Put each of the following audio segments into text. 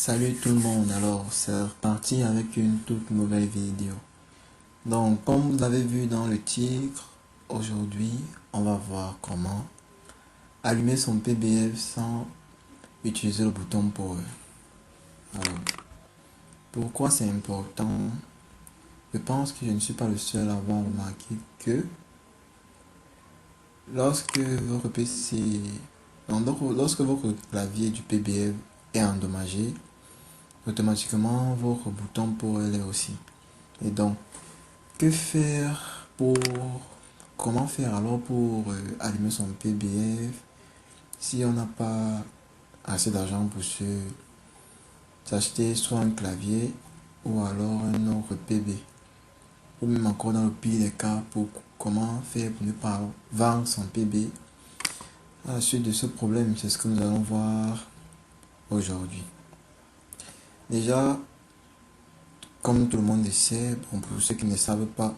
Salut tout le monde, alors c'est reparti avec une toute nouvelle vidéo. Donc comme vous l'avez vu dans le titre, aujourd'hui on va voir comment allumer son PBF sans utiliser le bouton Power. Alors, pourquoi c'est important? Je pense que je ne suis pas le seul à avoir remarqué que lorsque votre PC, lorsque votre clavier du PBF est endommagé, automatiquement votre bouton Power l'est aussi. Et donc, que faire pour... Comment faire alors pour allumer son PBF si on n'a pas assez d'argent pour s'acheter soit un clavier ou alors un autre PB? Ou même encore dans le pire des cas, pour comment faire pour ne pas vendre son PB? À la suite de ce problème, c'est ce que nous allons voir aujourd'hui. Déjà, comme tout le monde le sait, bon, pour ceux qui ne savent pas,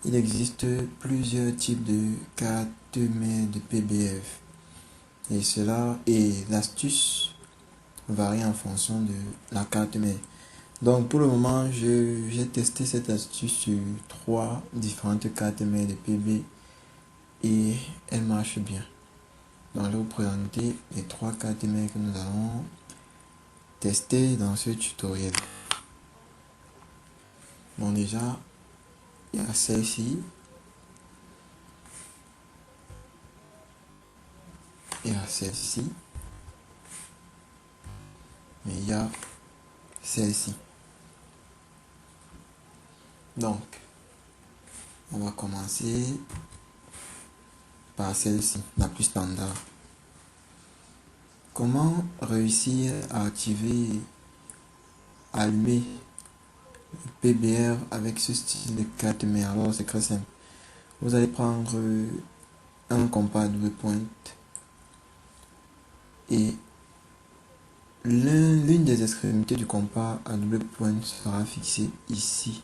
il existe plusieurs types de cartes mères de PBF et l'astuce varie en fonction de la carte mère. Donc pour le moment, j'ai testé cette astuce sur 3 différentes cartes mères de PB et elle marche bien. Donc je vais vous présenter les 3 cartes mères que nous allons tester dans ce tutoriel. Bon, déjà, il y a celle-ci. Il y a celle-ci. Mais il y a celle-ci. Donc, on va commencer par celle-ci, la plus standard. Comment réussir à activer, allumer le PBR avec ce style de carte mère? Alors, c'est très simple. Vous allez prendre un compas à double pointe et l'une des extrémités du compas à double pointe sera fixée ici,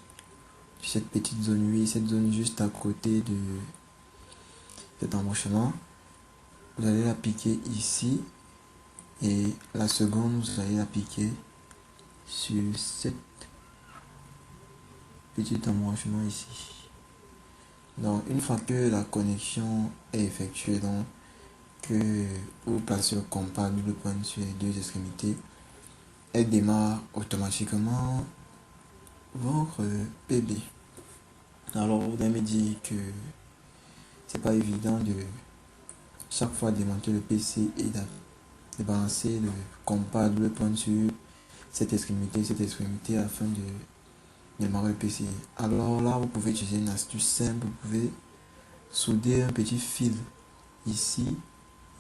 sur cette petite zone 8, cette zone juste à côté de cet embranchement. Vous allez la piquer ici et la seconde, vous allez la piquer sur cette petit embranchement ici. Donc une fois que la connexion est effectuée, donc que vous placez le compas double pointe sur les deux extrémités, elle démarre automatiquement votre PB. Alors vous allez me dire que c'est pas évident de chaque fois démonter le PC et de balancer le compas double pointe sur cette extrémité afin de démarrer le PC. Alors là, vous pouvez utiliser une astuce simple. Vous pouvez souder un petit fil ici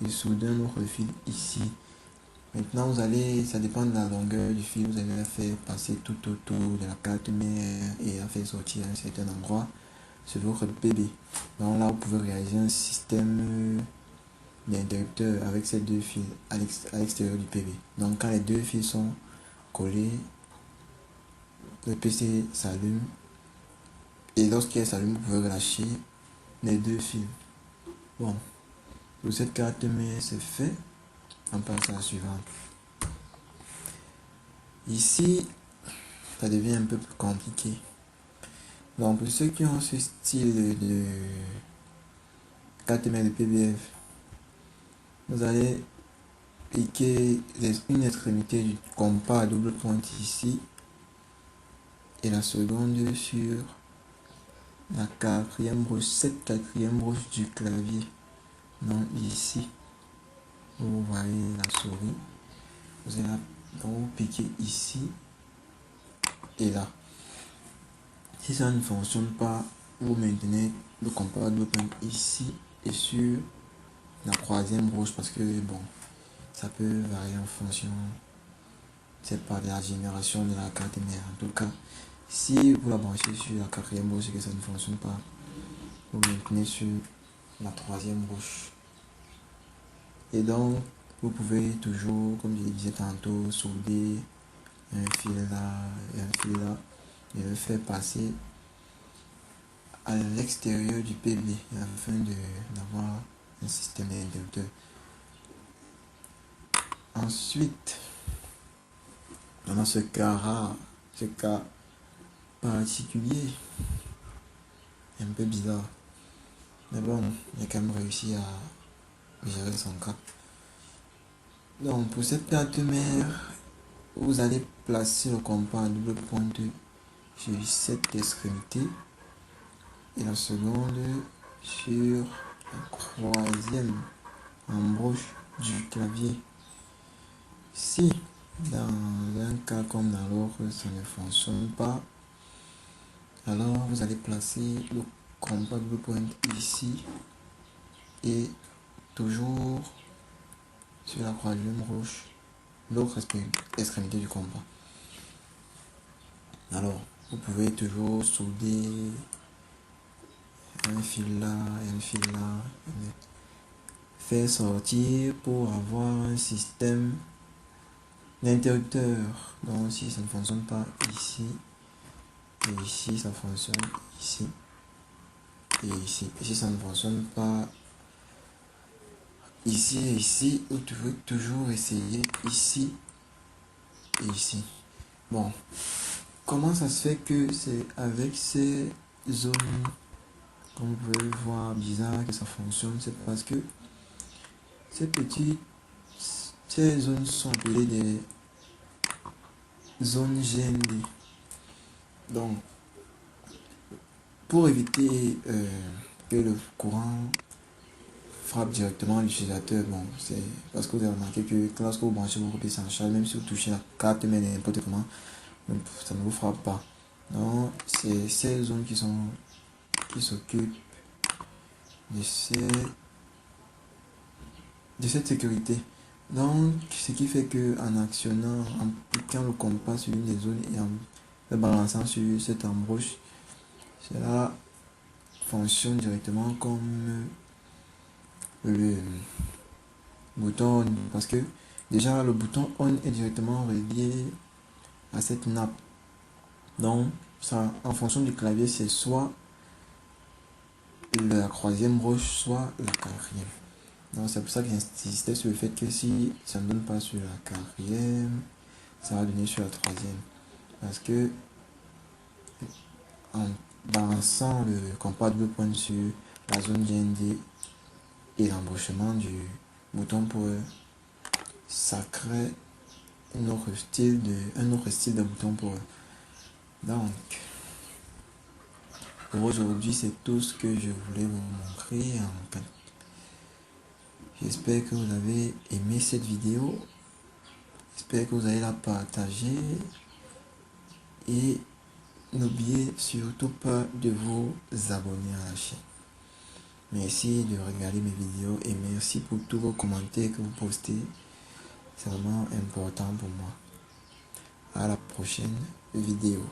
et souder un autre fil ici. Maintenant, ça dépend de la longueur du fil, vous allez la faire passer tout autour de la carte mère et la faire sortir à un certain endroit sur votre PB. Donc là, vous pouvez réaliser un système d'interrupteur avec ces deux fils à l'extérieur du PB. Donc quand les deux fils sont collés, le PC s'allume et lorsqu'il s'allume, vous pouvez relâcher les deux fils. Bon, pour cette carte mère, c'est fait. On passe à la suivante. Ici, ça devient un peu plus compliqué. Donc pour ceux qui ont ce style de carte mère de PBF, vous allez piquer une extrémité du compas à double pointe ici et la seconde sur la quatrième broche, cette quatrième broche du clavier. Donc ici, vous voyez la souris, vous allez donc piquer ici et là. Si ça ne fonctionne pas, vous maintenez le compas à double pointe ici et sur la troisième broche parce que bon, ça peut varier en fonction, c'est pas de la génération de la carte mère. En tout cas, si vous la branchez sur la quatrième broche et que ça ne fonctionne pas, vous maintenez sur la troisième broche. Et donc, vous pouvez toujours, comme je le disais tantôt, souder un fil là et un fil là et le faire passer à l'extérieur du PB afin d'avoir un système d'interrupteur. Ensuite, Dans ce cas rare, ce cas particulier, un peu bizarre. Mais bon, il a quand même réussi à gérer son cas. Donc pour cette carte mère, vous allez placer le compas à double pointe sur cette extrémité et la seconde sur la troisième embroche du clavier. Si dans un cas comme dans l'autre ça ne fonctionne pas, alors vous allez placer le compas double pointe ici et toujours sur la troisième roche, l'autre extrémité du compas. Alors vous pouvez toujours solder un fil là et un fil là, faire sortir pour avoir un système d'interrupteur. Donc si ça ne fonctionne pas ici et ici, ça fonctionne ici et ici. Et si ça ne fonctionne pas ici et ici, vous devez toujours essayer ici et ici. Bon, comment ça se fait que c'est avec ces zones, comme vous pouvez voir, bizarre que ça fonctionne? C'est parce que ces zones sont appelées des zones GND. Donc, pour éviter que le courant frappe directement l'utilisateur, bon, c'est parce que vous avez remarqué que lorsque vous branchez votre PC en charge, même si vous touchez la carte, mais n'importe comment, ça ne vous frappe pas. Donc, c'est ces zones qui s'occupent de cette sécurité. Donc, ce qui fait que en actionnant, en piquant le compas sur une des zones et en le balançant sur cette embroche, cela fonctionne directement comme le bouton on, parce que déjà le bouton on est directement relié à cette nappe. Donc, ça, en fonction du clavier, c'est soit la troisième roche, soit la quatrième. Donc, c'est pour ça que j'insistais sur le fait que si ça ne donne pas sur la quatrième, ça va donner sur la troisième. Parce que en balançant le compas double point sur la zone GND et l'embauchement du bouton pour ça crée un autre style de bouton pour eux. Donc, pour aujourd'hui, c'est tout ce que je voulais vous montrer. J'espère que vous avez aimé cette vidéo. J'espère que vous allez la partager. Et n'oubliez surtout pas de vous abonner à la chaîne. Merci de regarder mes vidéos et merci pour tous vos commentaires que vous postez. C'est vraiment important pour moi. À la prochaine vidéo.